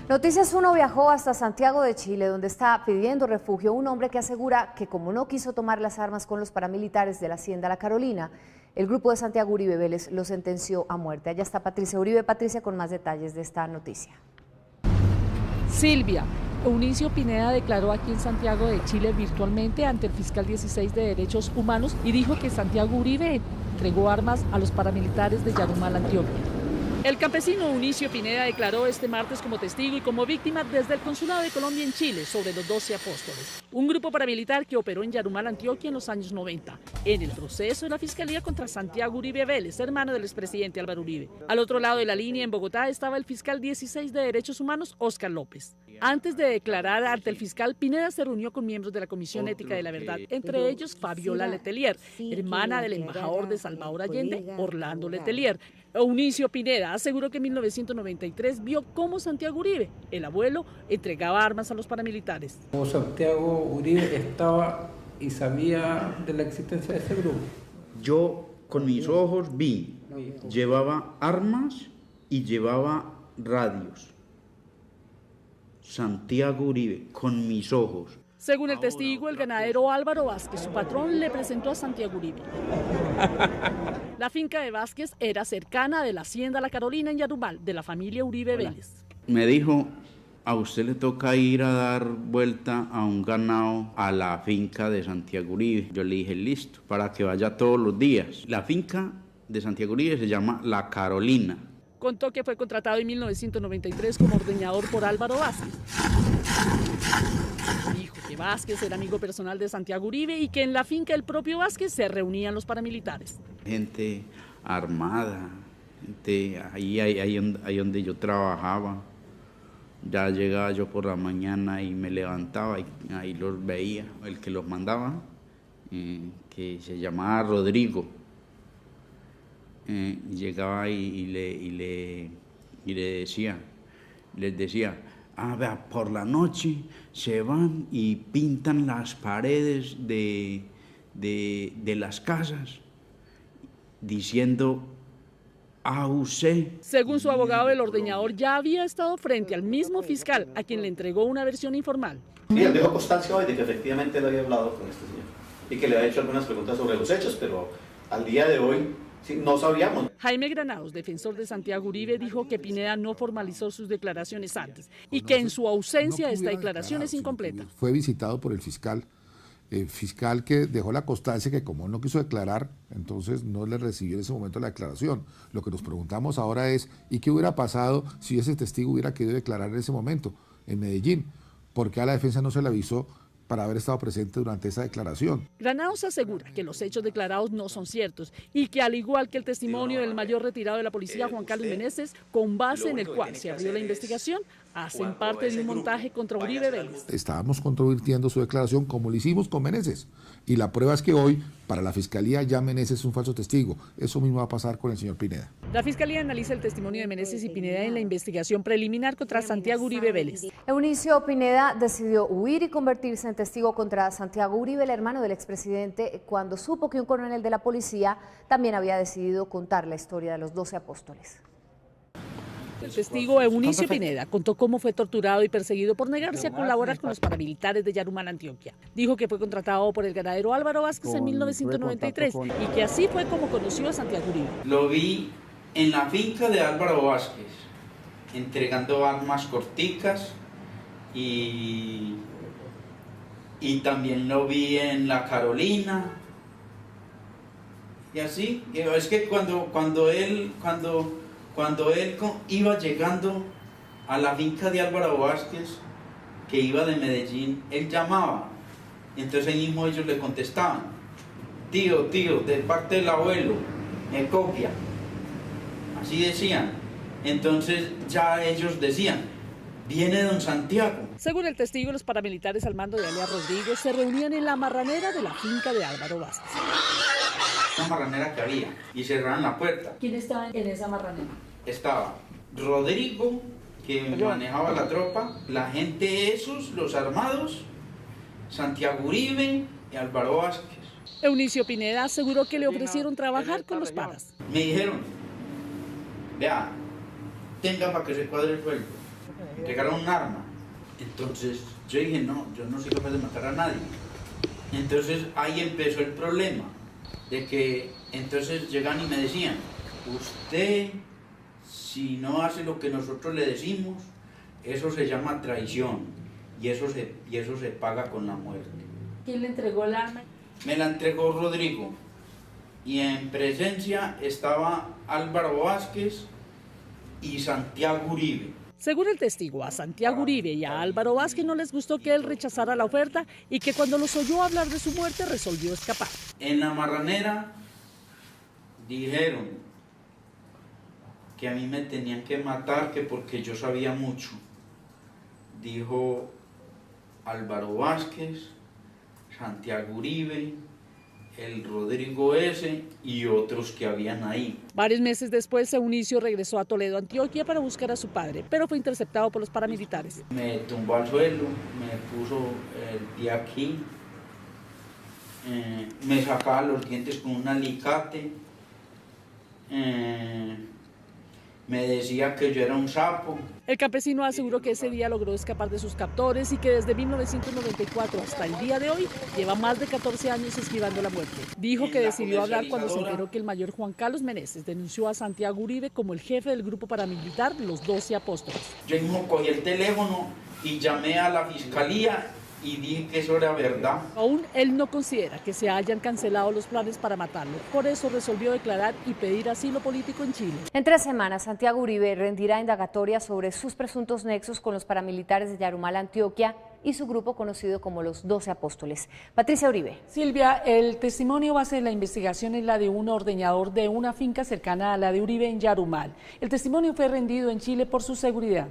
Noticias 1 viajó hasta Santiago de Chile, donde está pidiendo refugio un hombre que asegura que como no quiso tomar las armas con los paramilitares de la Hacienda La Carolina, el grupo de Santiago Uribe Vélez lo sentenció a muerte. Allá está Patricia Uribe. Patricia, con más detalles de esta noticia. Silvia, Eunicio Pineda declaró aquí en Santiago de Chile virtualmente ante el fiscal 16 de Derechos Humanos y dijo que Santiago Uribe entregó armas a los paramilitares de Yarumal, Antioquia. El campesino Eunicio Pineda declaró este martes como testigo y como víctima desde el Consulado de Colombia en Chile sobre los 12 apóstoles, un grupo paramilitar que operó en Yarumal, Antioquia en los años 90, en el proceso de la Fiscalía contra Santiago Uribe Vélez, hermano del expresidente Álvaro Uribe. Al otro lado de la línea, en Bogotá, estaba el fiscal 16 de Derechos Humanos, Óscar López. Antes de declarar ante el fiscal, Pineda se reunió con miembros de la Comisión Ética de la Verdad, entre ellos Fabiola Letelier, hermana del embajador de Salvador Allende, Orlando Letelier. Eunicio Pineda aseguró que en 1993 vio cómo Santiago Uribe, el abuelo, entregaba armas a los paramilitares. Santiago Uribe estaba y sabía de la existencia de ese grupo. Yo con mis ojos vi, llevaba armas y llevaba radios. Santiago Uribe, con mis ojos. Según el testigo, el ganadero Álvaro Vázquez, su patrón, le presentó a Santiago Uribe. La finca de Vázquez era cercana de la Hacienda La Carolina en Yarumal, de la familia Uribe Vélez. Me dijo, a usted le toca ir a dar vuelta a un ganado a la finca de Santiago Uribe. Yo le dije, listo, para que vaya todos los días. La finca de Santiago Uribe se llama La Carolina. Contó que fue contratado en 1993 como ordeñador por Álvaro Vázquez. Dijo que Vázquez era amigo personal de Santiago Uribe y que en la finca del propio Vázquez se reunían los paramilitares. Gente armada, gente ahí donde yo trabajaba. Ya llegaba yo por la mañana y me levantaba y ahí los veía, el que los mandaba, que se llamaba Rodrigo. Llegaba y les decía, vea, por la noche se van y pintan las paredes de las casas diciendo AUC. Según su abogado, el ordeñador ya había estado frente al mismo fiscal a quien le entregó una versión informal. Sí, él dejó constancia hoy de que efectivamente él había hablado con este señor y que le había hecho algunas preguntas sobre los hechos, pero al día de hoy sí, no sabíamos. Jaime Granados, defensor de Santiago Uribe, dijo que Pineda no formalizó sus declaraciones antes y que en su ausencia esta declaración es incompleta. Fue visitado por el fiscal que dejó la constancia que como no quiso declarar, entonces no le recibió en ese momento la declaración. Lo que nos preguntamos ahora es, ¿y qué hubiera pasado si ese testigo hubiera querido declarar en ese momento en Medellín? ¿Por qué a la defensa no se le avisó para haber estado presente durante esa declaración? Granados asegura que los hechos declarados no son ciertos y que, al igual que el testimonio del mayor retirado de la policía, Juan Carlos Meneses, con base en el cual se abrió la investigación, hacen parte de un montaje contra Uribe Vélez. Estábamos controvirtiendo su declaración como lo hicimos con Meneses. Y la prueba es que hoy, para la Fiscalía, ya Meneses es un falso testigo. Eso mismo va a pasar con el señor Pineda. La Fiscalía analiza el testimonio de Meneses y Pineda en la investigación preliminar contra Santiago Uribe Vélez. Eunicio Pineda decidió huir y convertirse en testigo contra Santiago Uribe, el hermano del expresidente, cuando supo que un coronel de la policía también había decidido contar la historia de los 12 apóstoles. El testigo Eunicio Pineda contó cómo fue torturado y perseguido por negarse a colaborar con los paramilitares de Yarumal, Antioquia. Dijo que fue contratado por el ganadero Álvaro Vázquez en 1993 y que así fue como conoció a Santiago Uribe. Lo vi en la finca de Álvaro Vázquez, entregando armas corticas y también lo vi en La Carolina. Y así, es que cuando él iba llegando a la finca de Álvaro Vázquez, que iba de Medellín, él llamaba. Y entonces ahí mismo ellos le contestaban, tío, de parte del abuelo, me copia. Así decían. Entonces ya ellos decían, viene don Santiago. Según el testigo, los paramilitares al mando de alias Rodrigo se reunían en la marranera de la finca de Álvaro Vázquez. Una marranera que había y cerraban la puerta. ¿Quién estaba en esa marranera? Estaba Rodrigo, que manejaba la tropa, la gente esos, los armados, Santiago Uribe y Álvaro Vázquez. Eunicio Pineda aseguró que le ofrecieron trabajar con los paras. Me dijeron, vea, tenga para que se cuadre el sueldo. entregaron un arma. Entonces yo dije, no, yo no soy capaz de matar a nadie. Entonces ahí empezó el problema, de que entonces llegan y me decían, usted si no hace lo que nosotros le decimos, eso se llama traición y eso se paga con la muerte. ¿Quién le entregó el arma? Me la entregó Rodrigo y en presencia estaba Álvaro Vázquez y Santiago Uribe. Según el testigo, a Santiago Uribe y a Álvaro Vázquez no les gustó que él rechazara la oferta y que cuando los oyó hablar de su muerte resolvió escapar. En la marranera dijeron que a mí me tenían que matar, que porque yo sabía mucho. Dijo Álvaro Vázquez, Santiago Uribe, el Rodrigo S. y otros que habían ahí. Varios meses después, Eunicio regresó a Toledo, Antioquia, para buscar a su padre, pero fue interceptado por los paramilitares. Me tumbó al suelo, me puso el pie aquí, me sacaba los dientes con un alicate, me decía que yo era un sapo. El campesino aseguró que ese día logró escapar de sus captores y que desde 1994 hasta el día de hoy lleva más de 14 años esquivando la muerte. Dijo que decidió hablar cuando se enteró que el mayor Juan Carlos Meneses denunció a Santiago Uribe como el jefe del grupo paramilitar Los 12 Apóstoles. Yo mismo cogí el teléfono y llamé a la fiscalía y dije que eso era verdad. Aún él no considera que se hayan cancelado los planes para matarlo. Por eso resolvió declarar y pedir asilo político en Chile. En 3 semanas, Santiago Uribe rendirá indagatoria sobre sus presuntos nexos con los paramilitares de Yarumal, Antioquia, y su grupo conocido como los 12 Apóstoles. Patricia Uribe. Silvia, el testimonio base de la investigación es la de un ordeñador de una finca cercana a la de Uribe en Yarumal. El testimonio fue rendido en Chile por su seguridad.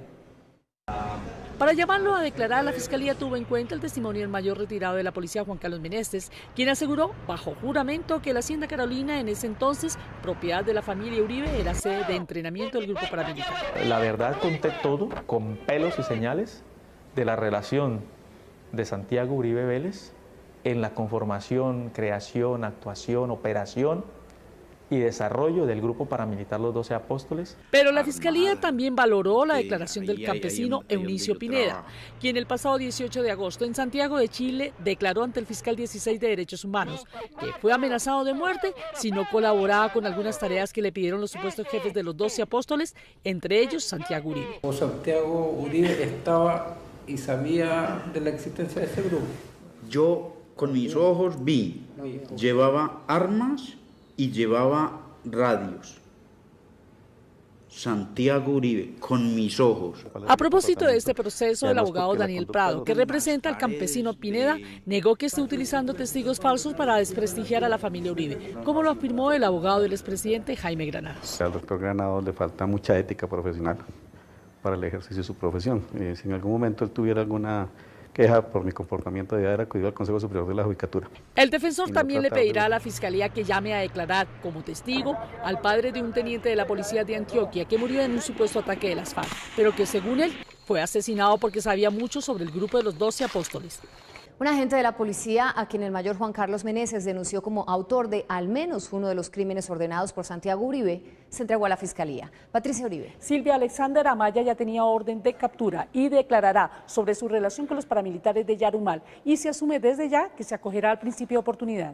Para llamarlo a declarar, la Fiscalía tuvo en cuenta el testimonio del mayor retirado de la policía, Juan Carlos Meneses, quien aseguró, bajo juramento, que la Hacienda Carolina, en ese entonces propiedad de la familia Uribe, era sede de entrenamiento del grupo paramilitar. La verdad, conté todo con pelos y señales de la relación de Santiago Uribe Vélez en la conformación, creación, actuación, operación y desarrollo del grupo paramilitar Los 12 Apóstoles. Pero la Fiscalía también valoró la declaración del campesino Eunicio Pineda, quien el pasado 18 de agosto en Santiago de Chile declaró ante el fiscal 16 de Derechos Humanos que fue amenazado de muerte si no colaboraba con algunas tareas que le pidieron los supuestos jefes de los 12 Apóstoles, entre ellos Santiago Uribe. Santiago Uribe estaba y sabía de la existencia de ese grupo. Yo con mis ojos vi, llevaba armas y llevaba radios. Santiago Uribe, con mis ojos. A propósito de este proceso, el abogado Daniel Prado, que representa al campesino Pineda, negó que esté utilizando testigos falsos para desprestigiar a la familia Uribe, como lo afirmó el abogado del expresidente Jaime Granados. Al doctor Granados le falta mucha ética profesional para el ejercicio de si su profesión. Si en algún momento él tuviera alguna queja por mi comportamiento, de haber acudido al Consejo Superior de la Judicatura. El defensor también le pedirá a la Fiscalía que llame a declarar como testigo al padre de un teniente de la policía de Antioquia que murió en un supuesto ataque de las FARC, pero que según él fue asesinado porque sabía mucho sobre el grupo de los 12 Apóstoles. Un agente de la policía, a quien el mayor Juan Carlos Meneses denunció como autor de al menos uno de los crímenes ordenados por Santiago Uribe, se entregó a la Fiscalía. Patricia Uribe. Silvia, Alexander Amaya ya tenía orden de captura y declarará sobre su relación con los paramilitares de Yarumal y se asume desde ya que se acogerá al principio de oportunidad.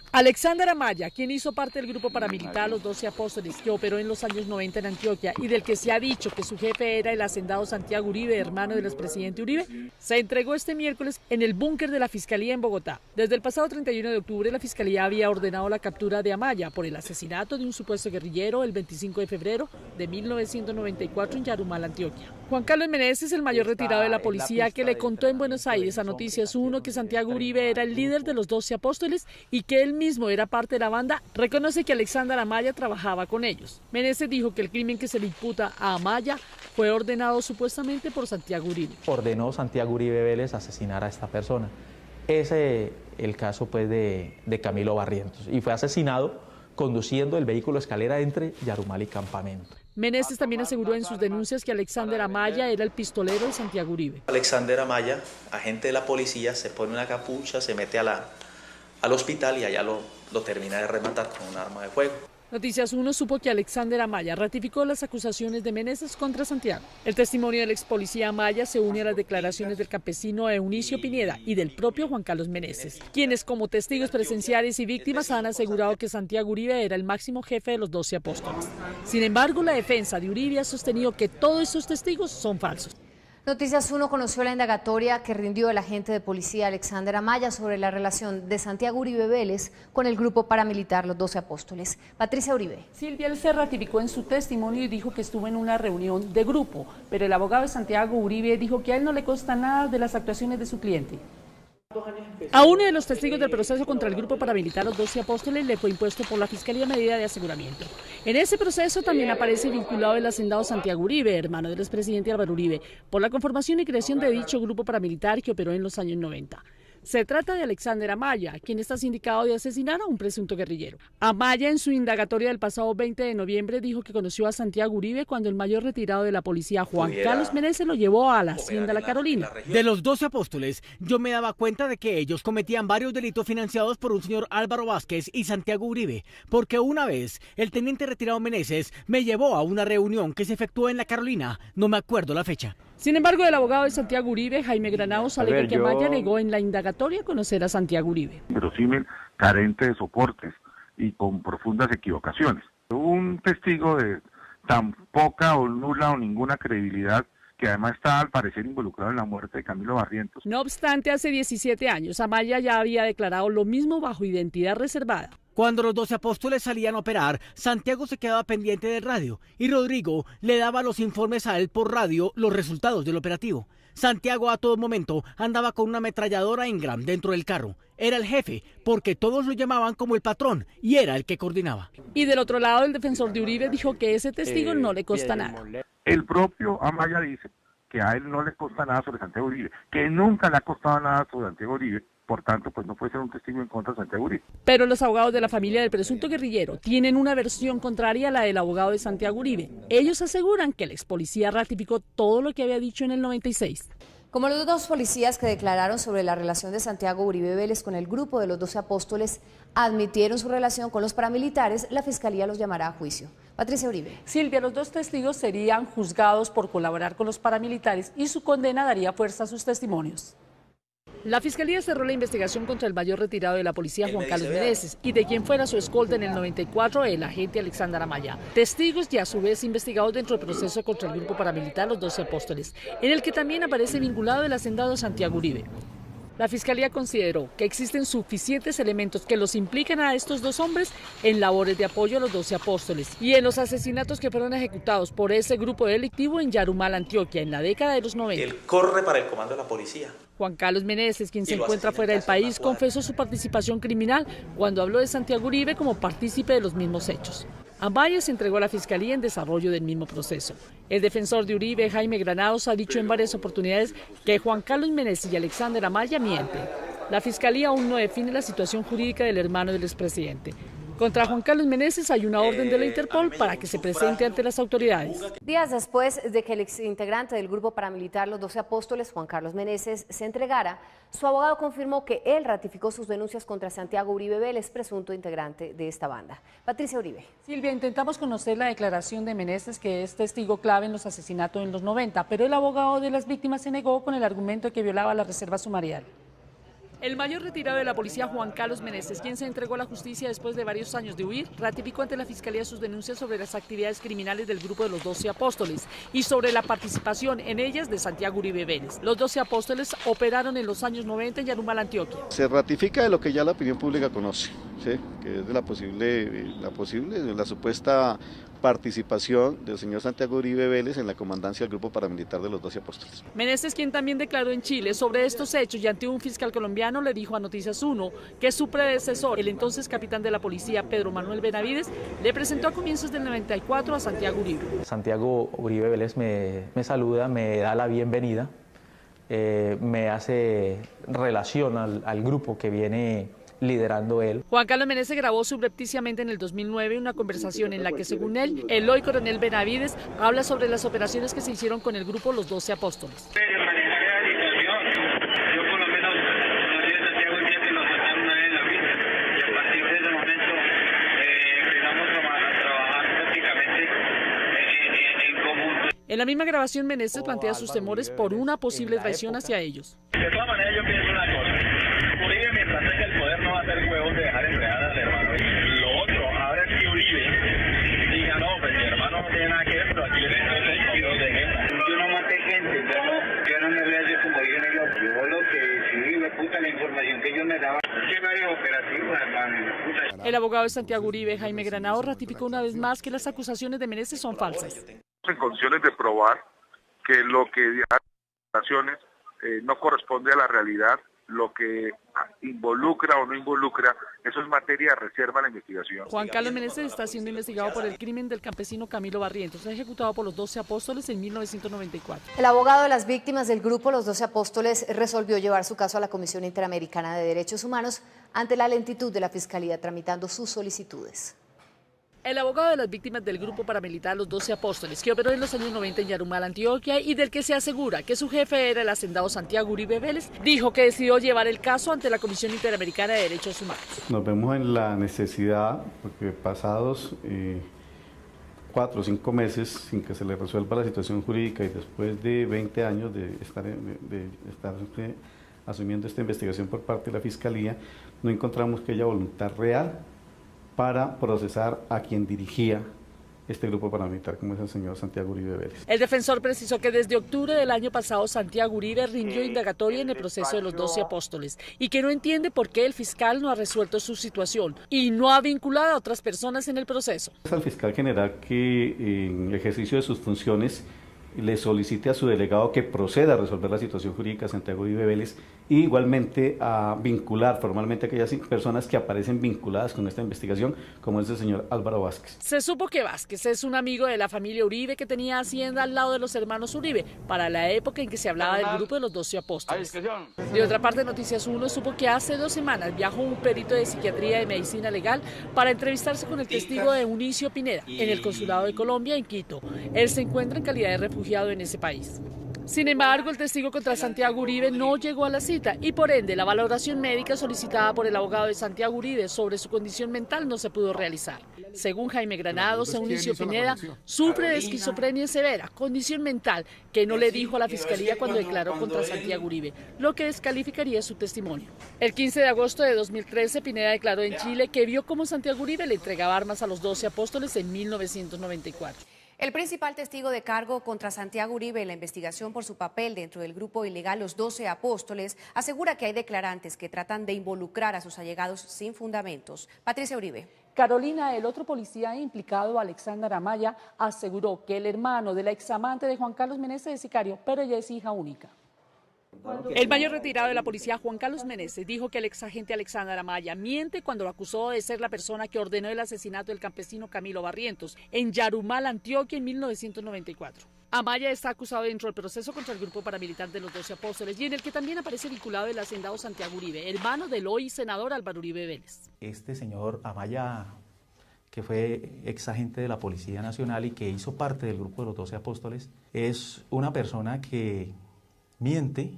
Alexander Amaya, quien hizo parte del grupo paramilitar Los 12 Apóstoles, que operó en los años 90 en Antioquia y del que se ha dicho que su jefe era el hacendado Santiago Uribe, hermano del expresidente Uribe, se entregó este miércoles en el búnker de la Fiscalía en Bogotá. Desde el pasado 31 de octubre, la Fiscalía había ordenado la captura de Amaya por el asesinato de un supuesto guerrillero el 25 de febrero de 1994 en Yarumal, Antioquia. Juan Carlos Meneses es el mayor retirado de la policía que le contó en Buenos Aires a Noticias 1 que Santiago Uribe era el líder de los 12 Apóstoles y que él mismo era parte de la banda. Reconoce que Alexander Amaya trabajaba con ellos. Meneses dijo que el crimen que se le imputa a Amaya fue ordenado supuestamente por Santiago Uribe. Ordenó Santiago Uribe Vélez asesinar a esta persona. Ese el caso pues de Camilo Barrientos y fue asesinado conduciendo el vehículo escalera entre Yarumal y Campamento. Meneses también aseguró en sus denuncias que Alexander Amaya era el pistolero de Santiago Uribe. Alexander Amaya, agente de la policía, se pone una capucha, se mete al hospital y allá lo termina de rematar con un arma de fuego. Noticias 1 supo que Alexander Amaya ratificó las acusaciones de Meneses contra Santiago. El testimonio del ex policía Amaya se une a las declaraciones del campesino Eunicio Pineda y del propio Juan Carlos Meneses, quienes como testigos presenciales y víctimas han asegurado que Santiago Uribe era el máximo jefe de los 12 apóstoles. Sin embargo, la defensa de Uribe ha sostenido que todos estos testigos son falsos. Noticias 1 conoció la indagatoria que rindió el agente de policía Alexander Amaya sobre la relación de Santiago Uribe Vélez con el grupo paramilitar Los 12 Apóstoles. Patricia Uribe. Silvia, él se ratificó en su testimonio y dijo que estuvo en una reunión de grupo, pero el abogado de Santiago Uribe dijo que a él no le consta nada de las actuaciones de su cliente. A uno de los testigos del proceso contra el grupo paramilitar Los 12 Apóstoles le fue impuesto por la Fiscalía medida de aseguramiento. En ese proceso también aparece vinculado el hacendado Santiago Uribe, hermano del expresidente Álvaro Uribe, por la conformación y creación de dicho grupo paramilitar que operó en los años 90. Se trata de Alexander Amaya, quien está sindicado de asesinar a un presunto guerrillero. Amaya, en su indagatoria del pasado 20 de noviembre, dijo que conoció a Santiago Uribe cuando el mayor retirado de la policía, Juan Carlos Meneses, lo llevó a la hacienda La Carolina. De los 12 apóstoles, yo me daba cuenta de que ellos cometían varios delitos financiados por un señor Álvaro Vázquez y Santiago Uribe, porque una vez el teniente retirado Meneses me llevó a una reunión que se efectuó en La Carolina, no me acuerdo la fecha. Sin embargo, el abogado de Santiago Uribe, Jaime Granados, alegó que Amaya negó en la indagatoria conocer a Santiago Uribe. Verosímil, carente de soportes y con profundas equivocaciones. Un testigo de tan poca o nula o ninguna credibilidad, que además está al parecer involucrado en la muerte de Camilo Barrientos. No obstante, hace 17 años, Amaya ya había declarado lo mismo bajo identidad reservada. Cuando los 12 apóstoles salían a operar, Santiago se quedaba pendiente del radio y Rodrigo le daba los informes a él por radio los resultados del operativo. Santiago a todo momento andaba con una ametralladora Ingram dentro del carro. Era el jefe, porque todos lo llamaban como el patrón y era el que coordinaba. Y del otro lado, el defensor de Uribe dijo que ese testigo no le consta nada. El propio Amaya dice que a él no le consta nada sobre Santiago Uribe, que nunca le ha costado nada sobre Santiago Uribe. Por tanto, pues no puede ser un testigo en contra de Santiago Uribe. Pero los abogados de la familia del presunto guerrillero tienen una versión contraria a la del abogado de Santiago Uribe. Ellos aseguran que el ex policía ratificó todo lo que había dicho en el 96. Como los dos policías que declararon sobre la relación de Santiago Uribe Vélez con el grupo de los 12 apóstoles admitieron su relación con los paramilitares, la Fiscalía los llamará a juicio. Patricia Uribe. Silvia, los dos testigos serían juzgados por colaborar con los paramilitares y su condena daría fuerza a sus testimonios. La Fiscalía cerró la investigación contra el mayor retirado de la policía, Juan Carlos Meneses, y de quien fuera su escolta en el 94, el agente Alexander Amaya. Testigos y a su vez investigados dentro del proceso contra el grupo paramilitar Los 12 Apóstoles, en el que también aparece vinculado el hacendado Santiago Uribe. La Fiscalía consideró que existen suficientes elementos que los implican a estos dos hombres en labores de apoyo a los 12 apóstoles y en los asesinatos que fueron ejecutados por ese grupo delictivo en Yarumal, Antioquia, en la década de los 90. Él corre para el comando de la policía. Juan Carlos Meneses, quien se encuentra fuera del país, confesó su participación criminal cuando habló de Santiago Uribe como partícipe de los mismos hechos. Amaya se entregó a la Fiscalía en desarrollo del mismo proceso. El defensor de Uribe, Jaime Granados, ha dicho en varias oportunidades que Juan Carlos Meneses y Alexander Amaya mienten. La Fiscalía aún no define la situación jurídica del hermano del expresidente. Contra Juan Carlos Meneses hay una orden de la Interpol para que se presente ante las autoridades. Días después de que el exintegrante del grupo paramilitar Los 12 Apóstoles, Juan Carlos Meneses, se entregara, su abogado confirmó que él ratificó sus denuncias contra Santiago Uribe Vélez, presunto integrante de esta banda. Patricia Uribe. Silvia, intentamos conocer la declaración de Meneses, que es testigo clave en los asesinatos en los 90, pero el abogado de las víctimas se negó con el argumento de que violaba la reserva sumarial. El mayor retirado de la policía, Juan Carlos Meneses, quien se entregó a la justicia después de varios años de huir, ratificó ante la Fiscalía sus denuncias sobre las actividades criminales del grupo de los 12 apóstoles y sobre la participación en ellas de Santiago Uribe Vélez. Los 12 apóstoles operaron en los años 90 en Yarumal, Antioquia. Se ratifica de lo que ya la opinión pública conoce, ¿sí? Que es de la supuesta participación del señor Santiago Uribe Vélez en la comandancia del grupo paramilitar de los 12 apóstoles. Meneses, quien también declaró en Chile sobre estos hechos y ante un fiscal colombiano, le dijo a Noticias 1 que su predecesor, el entonces capitán de la policía, Pedro Manuel Benavides, le presentó a comienzos del 94 a Santiago Uribe. Santiago Uribe Vélez me saluda, me da la bienvenida, me hace relación al grupo que viene liderando él. Juan Carlos Meneses grabó subrepticiamente en el 2009 una conversación en la que, según él, el hoy coronel Benavides habla sobre las operaciones que se hicieron con el grupo Los 12 Apóstoles. En la misma grabación, Meneses plantea sus temores por una posible traición hacia ellos. De todas maneras, yo pienso una cosa. Uribe, mientras tenga el poder, no va a hacer huevos de dejar entregar al hermano. Y lo otro, ahora es que Uribe diga, no, pues mi hermano no tiene nada que ver, pero aquí le tengo el sentido de guerra. Yo no maté gente, yo no me voy a hacer como dicen ellos. Yo lo que decidí, me puta la información que ellos me daban. ¿Qué varios operativos, hermano? El abogado de Santiago Uribe, Jaime Granados, ratificó una vez más que las acusaciones de Meneses son falsas. En condiciones de probar que lo que declaraciones no corresponde a la realidad, lo que involucra o no involucra, eso es materia de reserva a la investigación. Juan Carlos Meneses está siendo investigado por el crimen del campesino Camilo Barrientos, ejecutado por los 12 apóstoles en 1994. El abogado de las víctimas del grupo Los 12 Apóstoles resolvió llevar su caso a la Comisión Interamericana de Derechos Humanos ante la lentitud de la Fiscalía tramitando sus solicitudes. El abogado de las víctimas del grupo paramilitar Los 12 Apóstoles, que operó en los años 90 en Yarumal, Antioquia, y del que se asegura que su jefe era el hacendado Santiago Uribe Vélez, dijo que decidió llevar el caso ante la Comisión Interamericana de Derechos Humanos. Nos vemos en la necesidad, porque pasados 4 o 5 meses sin que se le resuelva la situación jurídica y después de 20 años de estar asumiendo esta investigación por parte de la Fiscalía, no encontramos que haya voluntad real para procesar a quien dirigía este grupo paramilitar, como es el señor Santiago Uribe Vélez. El defensor precisó que desde octubre del año pasado Santiago Uribe rindió indagatoria en el proceso de los 12 apóstoles y que no entiende por qué el fiscal no ha resuelto su situación y no ha vinculado a otras personas en el proceso. Es al fiscal general que en el ejercicio de sus funciones le solicite a su delegado que proceda a resolver la situación jurídica de Santiago Uribe Vélez y igualmente a vincular formalmente a aquellas personas que aparecen vinculadas con esta investigación, como es el señor Álvaro Vázquez. Se supo que Vázquez es un amigo de la familia Uribe que tenía hacienda al lado de los hermanos Uribe, para la época en que se hablaba del grupo de los 12 apóstoles. De otra parte, Noticias 1 supo que hace 2 semanas viajó un perito de psiquiatría y medicina legal para entrevistarse con el testigo de Eunicio Pineda en el Consulado de Colombia en Quito. Él se encuentra en calidad de refugiado en ese país. Sin embargo, el testigo contra Santiago Uribe no llegó a la cita y por ende la valoración médica solicitada por el abogado de Santiago Uribe sobre su condición mental no se pudo realizar. Según Jaime Granados, Eunicio Pineda sufre de esquizofrenia severa, condición mental que no le dijo a la Fiscalía cuando declaró contra Santiago Uribe, lo que descalificaría su testimonio. El 15 de agosto de 2013, Pineda declaró en Chile que vio cómo Santiago Uribe le entregaba armas a los 12 apóstoles en 1994. El principal testigo de cargo contra Santiago Uribe en la investigación por su papel dentro del grupo ilegal Los 12 Apóstoles asegura que hay declarantes que tratan de involucrar a sus allegados sin fundamentos. Patricia Uribe. Carolina, el otro policía implicado, Alexander Amaya, aseguró que el hermano de la examante de Juan Carlos Meneses es sicario, pero ella es hija única. El mayor retirado de la policía, Juan Carlos Meneses, dijo que el exagente Alexander Amaya miente cuando lo acusó de ser la persona que ordenó el asesinato del campesino Camilo Barrientos en Yarumal, Antioquia, en 1994. Amaya está acusado dentro del proceso contra el grupo paramilitar de los 12 apóstoles y en el que también aparece vinculado el hacendado Santiago Uribe, hermano del hoy senador Álvaro Uribe Vélez. Este señor Amaya, que fue exagente de la Policía Nacional y que hizo parte del grupo de los 12 apóstoles, es una persona que miente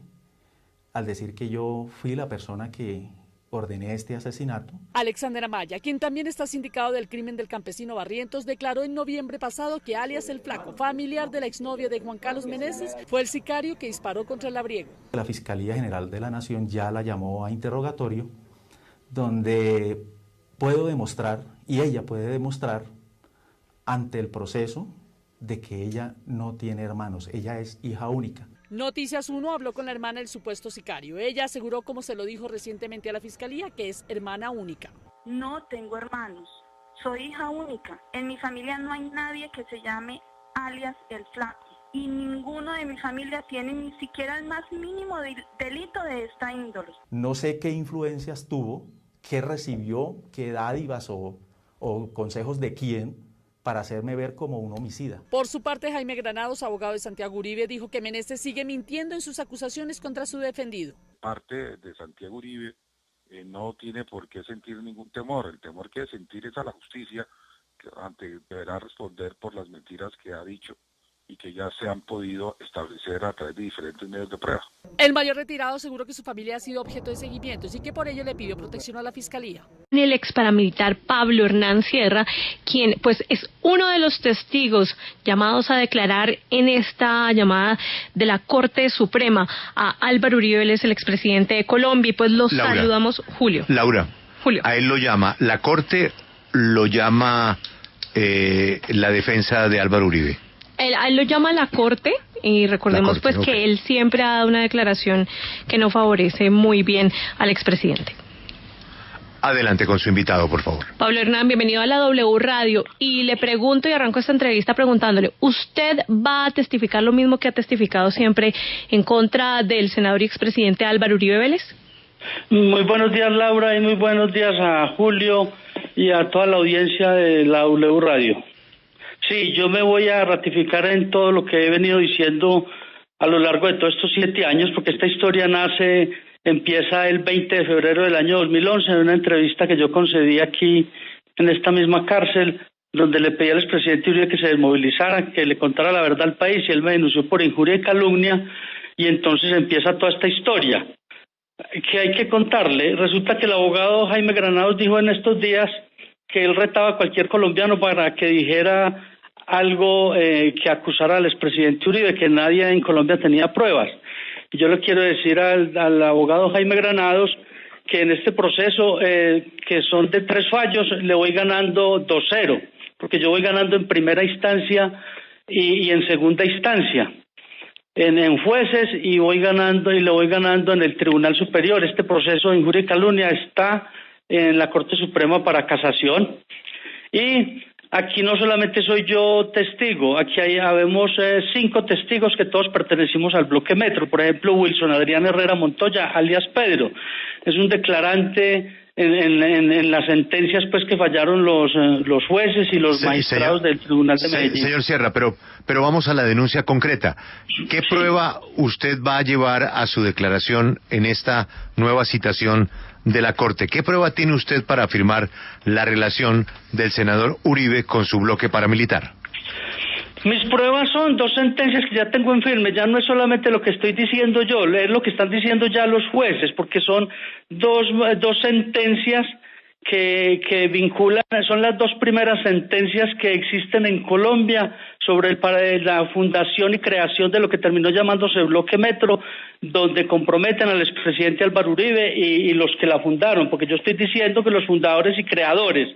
al decir que yo fui la persona que ordené este asesinato. Alexander Amaya, quien también está sindicado del crimen del campesino Barrientos, declaró en noviembre pasado que alias El Flaco, familiar de la exnovia de Juan Carlos Meneses, fue el sicario que disparó contra el labriego. La Fiscalía General de la Nación ya la llamó a interrogatorio, donde puedo demostrar, y ella puede demostrar, ante el proceso, de que ella no tiene hermanos, ella es hija única. Noticias 1 habló con la hermana del supuesto sicario. Ella aseguró, como se lo dijo recientemente a la Fiscalía, que es hermana única. No tengo hermanos, soy hija única. En mi familia no hay nadie que se llame alias El Flaco. Y ninguno de mi familia tiene ni siquiera el más mínimo delito de esta índole. No sé qué influencias tuvo, qué recibió, qué dádivas o consejos de quién, para hacerme ver como un homicida. Por su parte, Jaime Granados, abogado de Santiago Uribe, dijo que Meneses sigue mintiendo en sus acusaciones contra su defendido. Parte de Santiago Uribe no tiene por qué sentir ningún temor. El temor que debe sentir es a la justicia, que deberá responder por las mentiras que ha dicho y que ya se han podido establecer a través de diferentes medios de prueba. El mayor retirado aseguró que su familia ha sido objeto de seguimientos y que por ello le pidió protección a la fiscalía. El ex paramilitar Pablo Hernán Sierra, quien pues es uno de los testigos llamados a declarar en esta llamada de la Corte Suprema a Álvaro Uribe Vélez, el expresidente de Colombia, y pues los saludamos, Julio. Julio. A él lo llama, la Corte lo llama la defensa de Álvaro Uribe. A él lo llama la Corte. Y recordemos que él siempre ha dado una declaración que no favorece muy bien al expresidente. Adelante con su invitado, por favor. Pablo Hernán, bienvenido a la W Radio. Y le pregunto, y arranco esta entrevista preguntándole, ¿usted va a testificar lo mismo que ha testificado siempre en contra del senador y expresidente Álvaro Uribe Vélez? Muy buenos días, Laura, y muy buenos días a Julio y a toda la audiencia de la W Radio. Sí, yo me voy a ratificar en todo lo que he venido diciendo a lo largo de todos estos 7 años, porque esta historia empieza el 20 de febrero del año 2011, en una entrevista que yo concedí aquí en esta misma cárcel, donde le pedí al expresidente Uribe que se desmovilizara, que le contara la verdad al país, y él me denunció por injuria y calumnia, y entonces empieza toda esta historia. ¿Qué hay que contarle? Resulta que el abogado Jaime Granados dijo en estos días que él retaba a cualquier colombiano para que dijera algo que acusara al expresidente Uribe, que nadie en Colombia tenía pruebas. Y yo le quiero decir al abogado Jaime Granados que en este proceso, que son de 3 fallos, le voy ganando 2-0, porque yo voy ganando en primera instancia y en segunda instancia, en jueces, y le voy ganando en el Tribunal Superior. Este proceso de injuria y calumnia está en la Corte Suprema para casación, y aquí no solamente soy yo testigo, aquí habemos 5 testigos que todos pertenecimos al bloque Metro. Por ejemplo, Wilson Adrián Herrera Montoya, alias Pedro, es un declarante en las sentencias pues que fallaron los jueces y los magistrados del Tribunal de Medellín. Señor Sierra, pero vamos a la denuncia concreta. ¿Qué prueba usted va a llevar a su declaración en esta nueva citación de la Corte? ¿Qué prueba tiene usted para afirmar la relación del senador Uribe con su bloque paramilitar? Mis pruebas son 2 sentencias que ya tengo en firme. Ya no es solamente lo que estoy diciendo yo, es lo que están diciendo ya los jueces, porque son dos sentencias que vinculan, son las 2 primeras sentencias que existen en Colombia sobre la fundación y creación de lo que terminó llamándose Bloque Metro, donde comprometen al expresidente Álvaro Uribe y los que la fundaron, porque yo estoy diciendo que los fundadores y creadores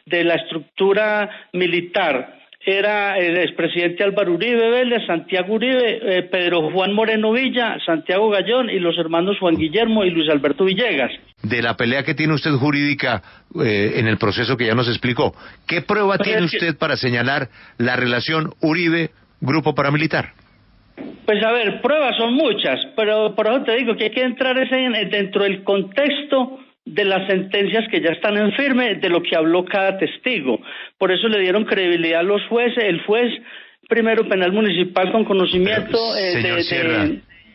de la estructura militar era el expresidente Álvaro Uribe Vélez, Santiago Uribe, Pedro Juan Moreno Villa, Santiago Gallón y los hermanos Juan Guillermo y Luis Alberto Villegas. De la pelea que tiene usted jurídica en el proceso que ya nos explicó, ¿qué prueba tiene usted para señalar la relación Uribe-grupo paramilitar? Pues a ver, pruebas son muchas, pero por eso te digo que hay que entrar dentro del contexto de las sentencias que ya están en firme, de lo que habló cada testigo. Por eso le dieron credibilidad a los jueces. El juez primero penal municipal con conocimiento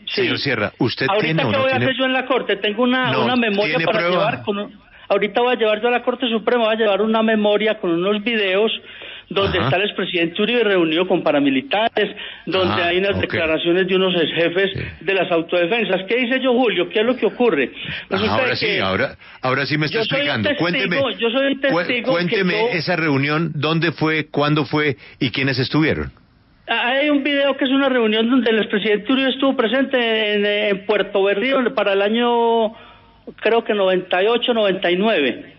Señor Sierra, ¿usted ahorita tiene o no voy a tiene? hacer yo en la Corte, tengo una memoria para prueba? llevar ahorita voy a llevar yo a la Corte Suprema, voy a llevar una memoria con unos videos donde está el expresidente Uribe reunido con paramilitares, donde hay unas declaraciones de unos jefes de las autodefensas. ¿Qué dice yo, Julio? ¿Qué es lo que ocurre? Ahora sí me está explicando. Yo soy un testigo. Cuénteme esa reunión, ¿dónde fue, cuándo fue y quiénes estuvieron? Hay un video que es una reunión donde el expresidente Uribe estuvo presente en Puerto Berrío para el año, creo que 98, 99.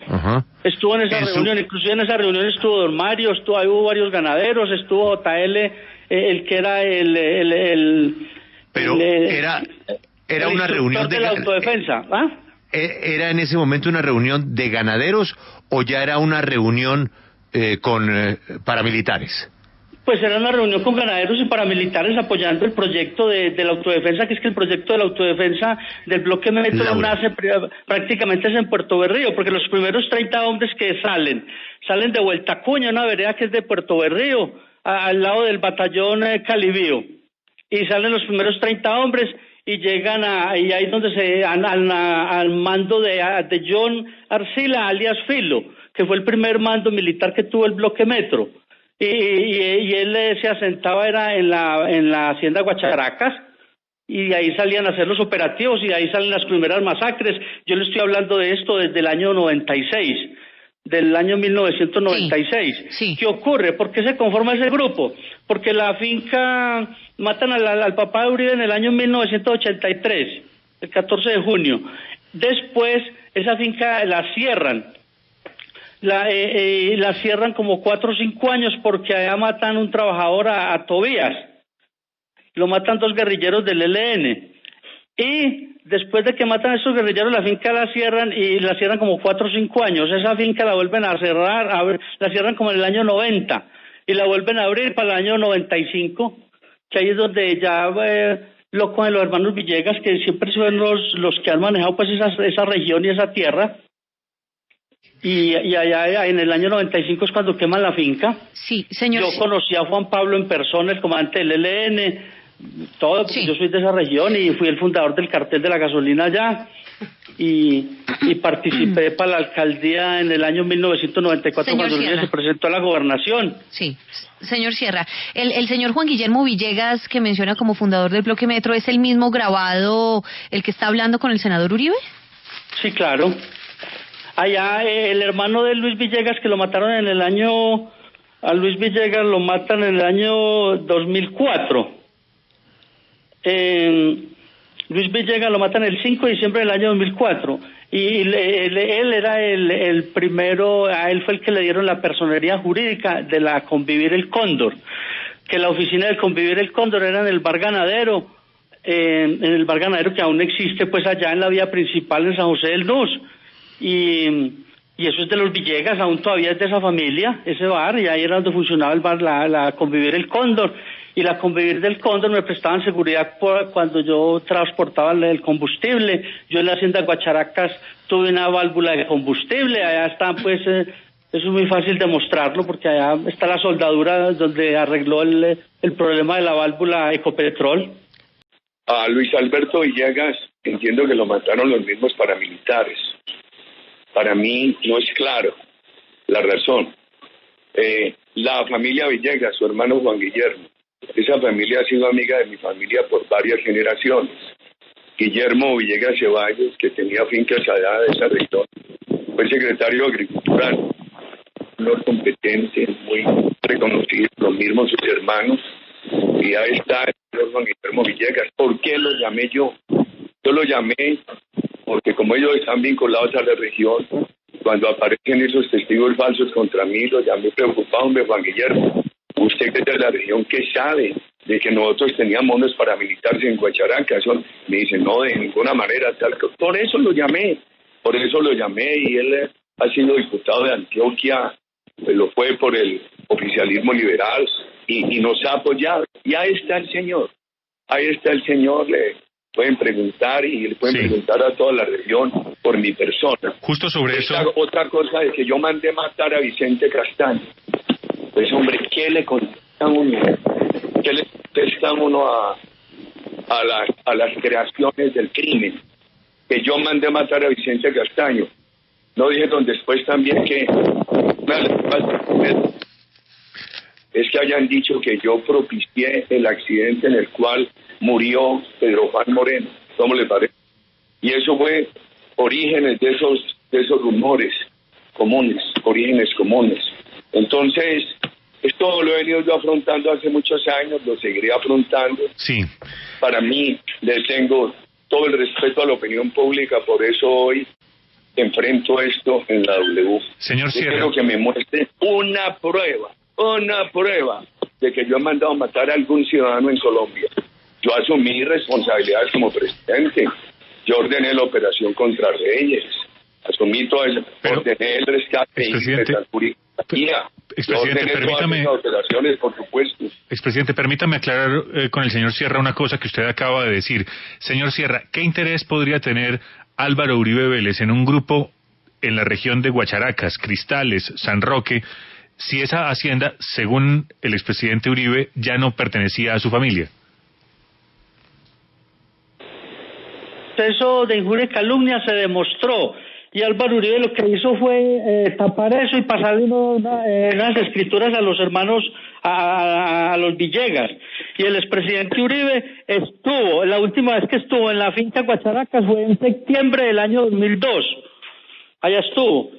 Estuvo en esa reunión, inclusive en esa reunión estuvo Don Mario, hubo varios ganaderos, estuvo JL, el que era era una reunión de la autodefensa. ¿Era en ese momento una reunión de ganaderos o ya era una reunión con paramilitares? Pues era una reunión con ganaderos y paramilitares apoyando el proyecto de la autodefensa, que es que el proyecto de la autodefensa del bloque Metro nace prácticamente es en Puerto Berrío, porque los primeros 30 hombres que salen de Vuelta Cuña, una vereda que es de Puerto Berrío, al lado del batallón Calibío, y salen los primeros 30 hombres y llegan y ahí donde al mando de John Arcila, alias Filo, que fue el primer mando militar que tuvo el bloque Metro. Y él se asentaba era en la hacienda Guacharacas, y de ahí salían a hacer los operativos y de ahí salen las primeras masacres. Yo le estoy hablando de esto desde el año 96, del año 1996. Sí. ¿Qué ocurre? ¿Por qué se conforma ese grupo? Porque la finca, matan al papá de Uribe en el año 1983, el 14 de junio. Después, esa finca la cierran. La cierran como 4 o 5 años porque allá matan un trabajador a Tobías. Lo matan 2 guerrilleros del ELN. Y después de que matan a esos guerrilleros, la finca la cierran y la cierran como 4 o 5 años. Esa finca la vuelven a cerrar, la cierran como en el año 90 y la vuelven a abrir para el año 95, que ahí es donde ya lo cogen los hermanos Villegas, que siempre son los que han manejado pues esa región y esa tierra. Y allá en el año 95 es cuando queman la finca. Sí, señor. Yo conocí a Juan Pablo en persona, el comandante del ELN, todo, porque yo soy de esa región y fui el fundador del cartel de la gasolina allá y participé para la alcaldía en el año 1994 Señor cuando Sierra. se presentó a la gobernación. Sí, señor Sierra, el señor Juan Guillermo Villegas, que menciona como fundador del Bloque Metro, ¿es el mismo grabado, el que está hablando con el senador Uribe? Sí, claro. Allá el hermano de Luis Villegas, que lo mataron en el año... A Luis Villegas lo matan en el año 2004. Luis Villegas lo matan el 5 de diciembre del año 2004. Y él era el primero, a él fue el que le dieron la personería jurídica de la Convivir el Cóndor. Que la oficina de Convivir el Cóndor era en el Bar Ganadero, en el Bar Ganadero que aún existe pues allá en la vía principal en San José del Nus. Y eso es de los Villegas, aún todavía es de esa familia, ese bar, y ahí era donde funcionaba el bar, la Convivir el Cóndor. Y la Convivir del Cóndor me prestaban seguridad cuando yo transportaba el combustible. Yo en la hacienda Guacharacas tuve una válvula de combustible, allá están pues, eso es muy fácil demostrarlo, porque allá está la soldadura donde arregló el problema de la válvula Ecopetrol. A Luis Alberto Villegas entiendo que lo mataron los mismos paramilitares. Para mí no es claro la razón. La familia Villegas, su hermano Juan Guillermo, esa familia ha sido amiga de mi familia por varias generaciones. Guillermo Villegas Ceballos, que tenía fincas allá de esa región, fue secretario de Agricultura, un competente, muy reconocido, lo mismo sus hermanos, y ahí está el señor Juan Guillermo Villegas. ¿Por qué lo llamé yo? Yo lo llamé porque como ellos están vinculados a la región, cuando aparecen esos testigos falsos contra mí, lo llamé preocupado. Hombre, Juan Guillermo, usted que es de la región, ¿qué sabe de que nosotros teníamos unos paramilitares en Guacharacas? Me dice, no, de ninguna manera, tal. Por eso lo llamé, y él ha sido diputado de Antioquia, lo fue por el oficialismo liberal y nos ha apoyado. Y ahí está el señor, le pueden preguntar y le pueden preguntar a toda la región por mi persona. Justo sobre eso. Otra cosa es que yo mandé matar a Vicente Castaño. Pues hombre, ¿qué le contesta uno? ¿Qué le contesta uno a las creaciones del crimen? Que yo mandé matar a Vicente Castaño. No dijeron después también que es que hayan dicho que yo propicié el accidente en el cual murió Pedro Juan Moreno. ¿Cómo le parece? Y eso fue orígenes de esos rumores comunes, orígenes comunes. Entonces, esto lo he venido yo afrontando hace muchos años, lo seguiré afrontando. Sí. Para mí, le tengo todo el respeto a la opinión pública, por eso hoy enfrento esto en la W. Señor Sierra. Quiero que me muestre una prueba de que yo he mandado matar a algún ciudadano en Colombia. Yo asumí responsabilidades como presidente. Yo ordené la operación contra Reyes. Asumí todo eso. Ordené el rescate de Expresidente, permítame, operaciones, por supuesto. Expresidente, permítame aclarar con el señor Sierra una cosa que usted acaba de decir. Señor Sierra, ¿qué interés podría tener Álvaro Uribe Vélez en un grupo en la región de Guacharacas, Cristales, San Roque, si esa hacienda, según el expresidente Uribe, ya no pertenecía a su familia? Eso de injuria y calumnia se demostró, y Álvaro Uribe lo que hizo fue tapar eso y pasarle unas escrituras a los hermanos, a los Villegas, y el expresidente Uribe estuvo, la última vez que estuvo en la finca Guacharacas fue en septiembre del año 2002. Allá estuvo.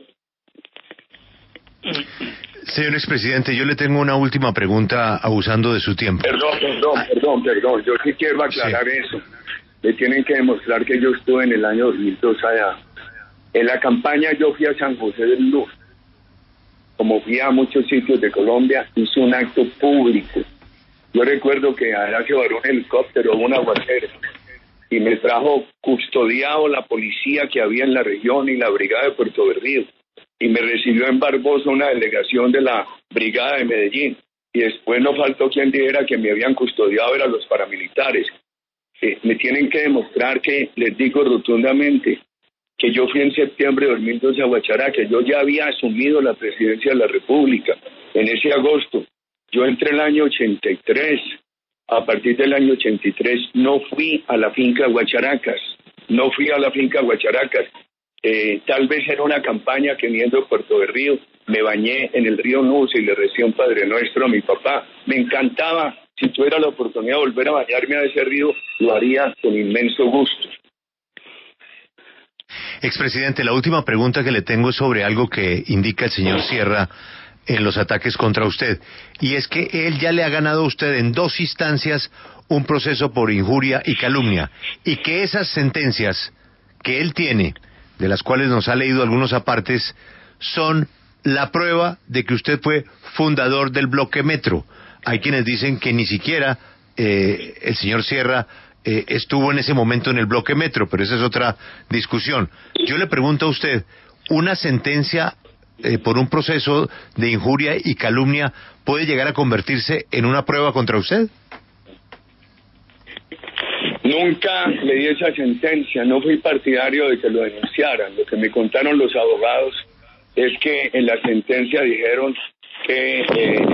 Señor expresidente, yo le tengo una última pregunta abusando de su tiempo. Perdón. Yo sí quiero aclarar eso. Le tienen que demostrar que yo estuve en el año 2002 allá. En la campaña yo fui a San José del Luz. Como fui a muchos sitios de Colombia, hice un acto público. Yo recuerdo que allá se varó un helicóptero, un aguacero, y me trajo custodiado la policía que había en la región y la brigada de Puerto Berrío. Y me recibió en Barbosa una delegación de la brigada de Medellín. Y después no faltó quien dijera que me habían custodiado a los paramilitares. Me tienen que demostrar que, les digo rotundamente, que yo fui en septiembre de 2012 a Guacharaca, yo ya había asumido la presidencia de la República en ese agosto. Yo entré el año 83, a partir del año 83 no fui a la finca Guacharacas, tal vez era una campaña que viendo Puerto Berrío, me bañé en el río Nuce y le recé un Padre Nuestro a mi papá. Me encantaba, si tuviera la oportunidad de volver a bañarme a ese río, lo haría con inmenso gusto. Expresidente, la última pregunta que le tengo es sobre algo que indica el señor Sierra en los ataques contra usted, y es que él ya le ha ganado a usted en 2 instancias un proceso por injuria y calumnia, y que esas sentencias que él tiene, de las cuales nos ha leído algunos apartes, son la prueba de que usted fue fundador del Bloque Metro. Hay quienes dicen que ni siquiera el señor Sierra estuvo en ese momento en el Bloque Metro, pero esa es otra discusión. Yo le pregunto a usted, ¿una sentencia por un proceso de injuria y calumnia puede llegar a convertirse en una prueba contra usted? Nunca leí esa sentencia, no fui partidario de que lo denunciaran. Lo que me contaron los abogados es que en la sentencia dijeron que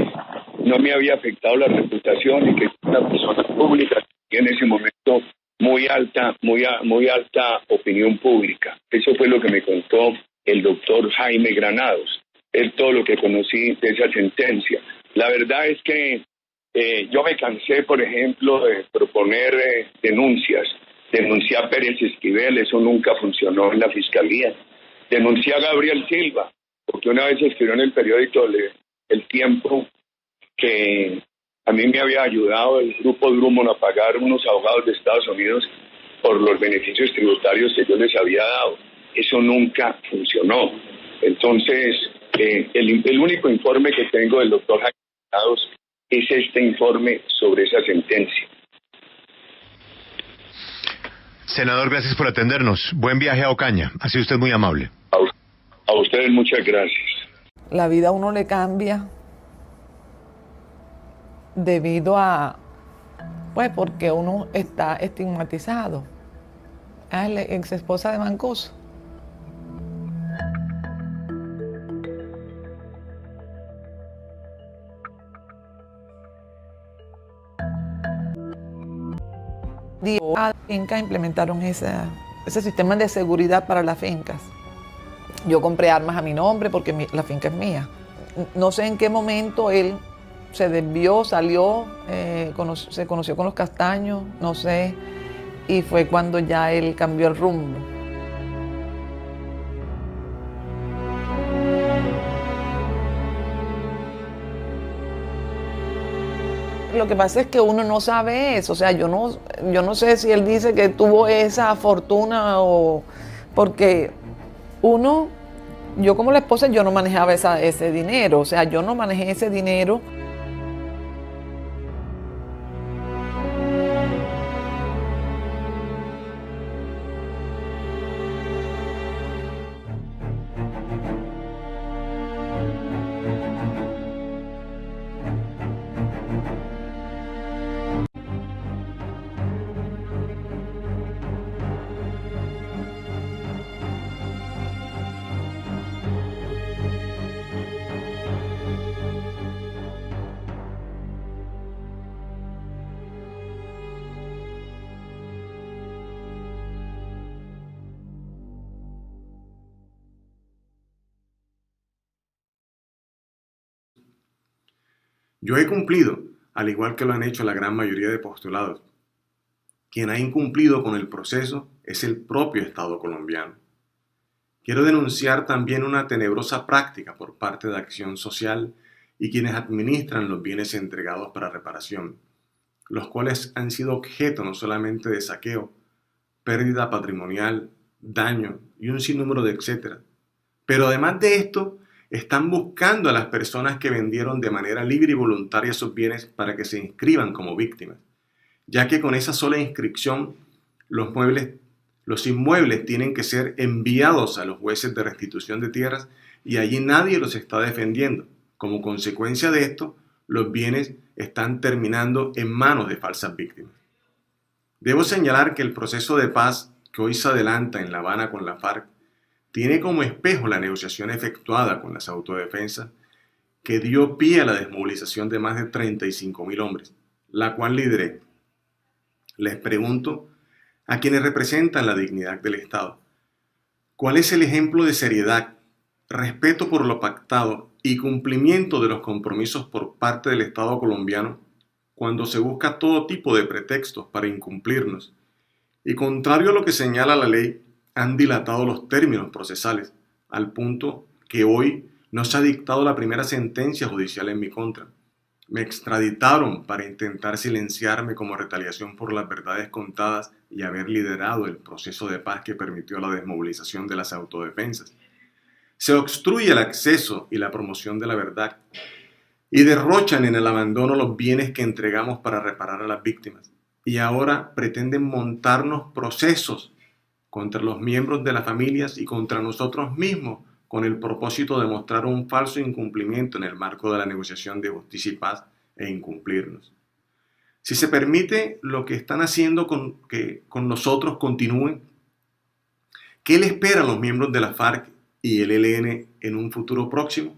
no me había afectado la reputación y que una persona pública y en ese momento muy alta opinión pública. Eso fue lo que me contó el doctor Jaime Granados. Es todo lo que conocí de esa sentencia. La verdad es que yo me cansé, por ejemplo, de proponer denuncias. Denuncié a Pérez Esquivel, eso nunca funcionó en la fiscalía. Denuncié a Gabriel Silva, porque una vez escribió en el periódico El Tiempo que a mí me había ayudado el grupo Drummond a pagar unos abogados de Estados Unidos por los beneficios tributarios que yo les había dado. Eso nunca funcionó. Entonces, el único informe que tengo del doctor Jaime Granados es este informe sobre esa sentencia. Senador, gracias por atendernos. Buen viaje a Ocaña. Ha sido usted muy amable. A ustedes muchas gracias. La vida a uno le cambia debido a, pues porque uno está estigmatizado. Es la ex esposa de Mancuso. A la finca implementaron ese sistema de seguridad para las fincas. Yo compré armas a mi nombre porque la finca es mía. No sé en qué momento él se desvió, salió, se conoció con los Castaños, no sé, y fue cuando ya él cambió el rumbo. Lo que pasa es que uno no sabe eso, o sea, yo no sé si él dice que tuvo esa fortuna o porque yo como la esposa, yo no manejaba ese dinero, o sea, yo no manejé ese dinero. Yo he cumplido al igual que lo han hecho la gran mayoría de postulados. Quien ha incumplido con el proceso es el propio Estado colombiano. Quiero denunciar también una tenebrosa práctica por parte de Acción Social y quienes administran los bienes entregados para reparación, los cuales han sido objeto no solamente de saqueo, pérdida patrimonial, daño y un sinnúmero de etcétera. Pero además de esto, están buscando a las personas que vendieron de manera libre y voluntaria sus bienes para que se inscriban como víctimas, ya que con esa sola inscripción los inmuebles tienen que ser enviados a los jueces de restitución de tierras y allí nadie los está defendiendo. Como consecuencia de esto, los bienes están terminando en manos de falsas víctimas. Debo señalar que el proceso de paz que hoy se adelanta en La Habana con la FARC tiene como espejo la negociación efectuada con las autodefensas que dio pie a la desmovilización de más de 35.000 hombres, la cual lideré. Les pregunto a quienes representan la dignidad del Estado, ¿cuál es el ejemplo de seriedad, respeto por lo pactado y cumplimiento de los compromisos por parte del Estado colombiano cuando se busca todo tipo de pretextos para incumplirnos? Y contrario a lo que señala la ley, han dilatado los términos procesales, al punto que hoy no se ha dictado la primera sentencia judicial en mi contra. Me extraditaron para intentar silenciarme como retaliación por las verdades contadas y haber liderado el proceso de paz que permitió la desmovilización de las autodefensas. Se obstruye el acceso y la promoción de la verdad y derrochan en el abandono los bienes que entregamos para reparar a las víctimas. Y ahora pretenden montarnos procesos contra los miembros de las familias y contra nosotros mismos con el propósito de mostrar un falso incumplimiento en el marco de la negociación de justicia y paz e incumplirnos. Si se permite lo que están haciendo que con nosotros continúen, ¿qué le espera a los miembros de la FARC y el ELN en un futuro próximo?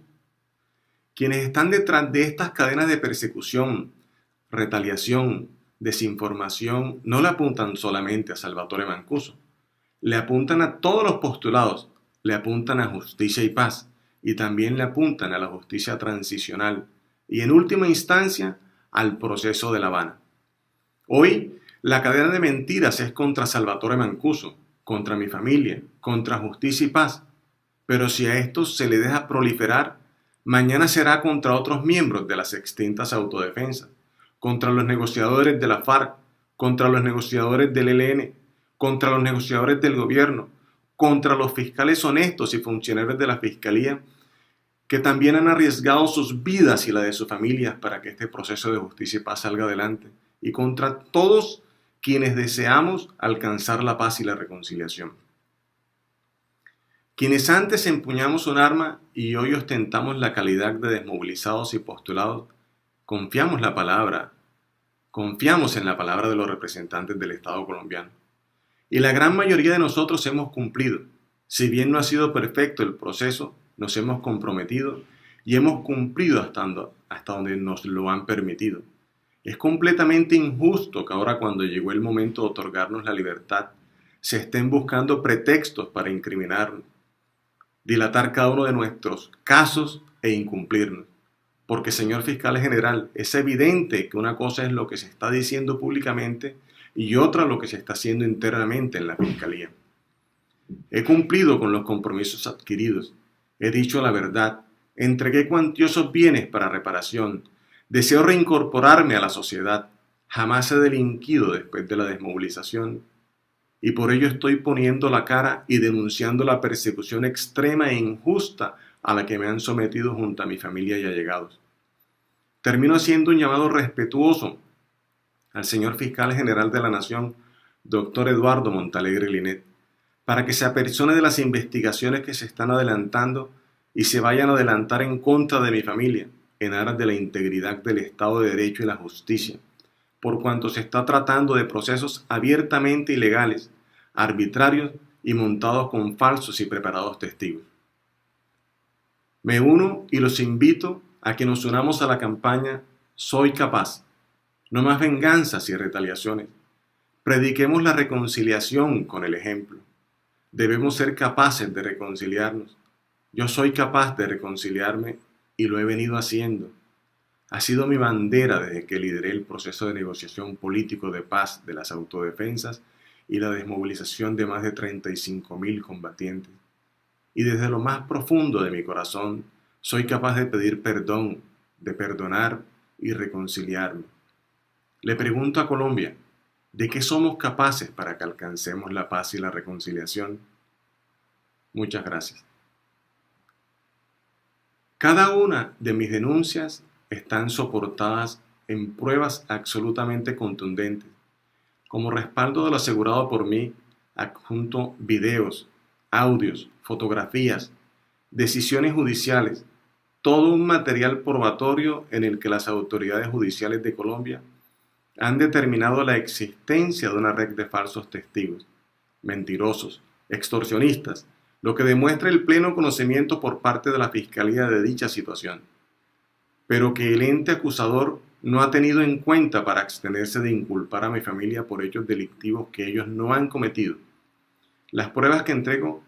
Quienes están detrás de estas cadenas de persecución, retaliación, desinformación, no le apuntan solamente a Salvatore Mancuso, le apuntan a todos los postulados, le apuntan a justicia y paz y también le apuntan a la justicia transicional y en última instancia al proceso de La Habana. Hoy la cadena de mentiras es contra Salvatore Mancuso, contra mi familia, contra justicia y paz, pero si a estos se le deja proliferar, mañana será contra otros miembros de las extintas autodefensas, contra los negociadores de la FARC, contra los negociadores del ELN, contra los negociadores del gobierno, contra los fiscales honestos y funcionarios de la Fiscalía, que también han arriesgado sus vidas y la de sus familias para que este proceso de justicia y paz salga adelante, y contra todos quienes deseamos alcanzar la paz y la reconciliación. Quienes antes empuñamos un arma y hoy ostentamos la calidad de desmovilizados y postulados, confiamos en la palabra de los representantes del Estado colombiano. Y la gran mayoría de nosotros hemos cumplido. Si bien no ha sido perfecto el proceso, nos hemos comprometido y hemos cumplido hasta donde nos lo han permitido. Es completamente injusto que ahora, cuando llegó el momento de otorgarnos la libertad, se estén buscando pretextos para incriminarnos, dilatar cada uno de nuestros casos e incumplirnos. Porque, señor fiscal general, es evidente que una cosa es lo que se está diciendo públicamente y otra lo que se está haciendo internamente en la Fiscalía. He cumplido con los compromisos adquiridos, he dicho la verdad, entregué cuantiosos bienes para reparación, deseo reincorporarme a la sociedad, jamás he delinquido después de la desmovilización y por ello estoy poniendo la cara y denunciando la persecución extrema e injusta a la que me han sometido junto a mi familia y allegados. Termino haciendo un llamado respetuoso al señor fiscal general de la Nación, doctor Eduardo Montalegre Linet, para que se apersone de las investigaciones que se están adelantando y se vayan a adelantar en contra de mi familia, en aras de la integridad del Estado de Derecho y la justicia, por cuanto se está tratando de procesos abiertamente ilegales, arbitrarios y montados con falsos y preparados testigos. Me uno y los invito a que nos unamos a la campaña Soy Capaz. No más venganzas y retaliaciones. Prediquemos la reconciliación con el ejemplo. Debemos ser capaces de reconciliarnos. Yo soy capaz de reconciliarme y lo he venido haciendo. ha sido mi bandera desde que lideré el proceso de negociación político de paz de las autodefensas y la desmovilización de más de 35.000 combatientes. Y desde lo más profundo de mi corazón soy capaz de pedir perdón, de perdonar y reconciliarme. Le pregunto a Colombia, ¿de qué somos capaces para que alcancemos la paz y la reconciliación? Muchas gracias. Cada una de mis denuncias están soportadas en pruebas absolutamente contundentes. Como respaldo de lo asegurado por mí, adjunto videos, audios, fotografías, decisiones judiciales, todo un material probatorio en el que las autoridades judiciales de Colombia han determinado la existencia de una red de falsos testigos, mentirosos, extorsionistas, lo que demuestra el pleno conocimiento por parte de la Fiscalía de dicha situación, pero que el ente acusador no ha tenido en cuenta para abstenerse de inculpar a mi familia por hechos delictivos que ellos no han cometido. Las pruebas que entrego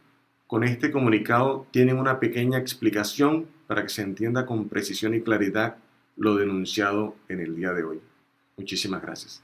con este comunicado tienen una pequeña explicación para que se entienda con precisión y claridad lo denunciado en el día de hoy. Muchísimas gracias.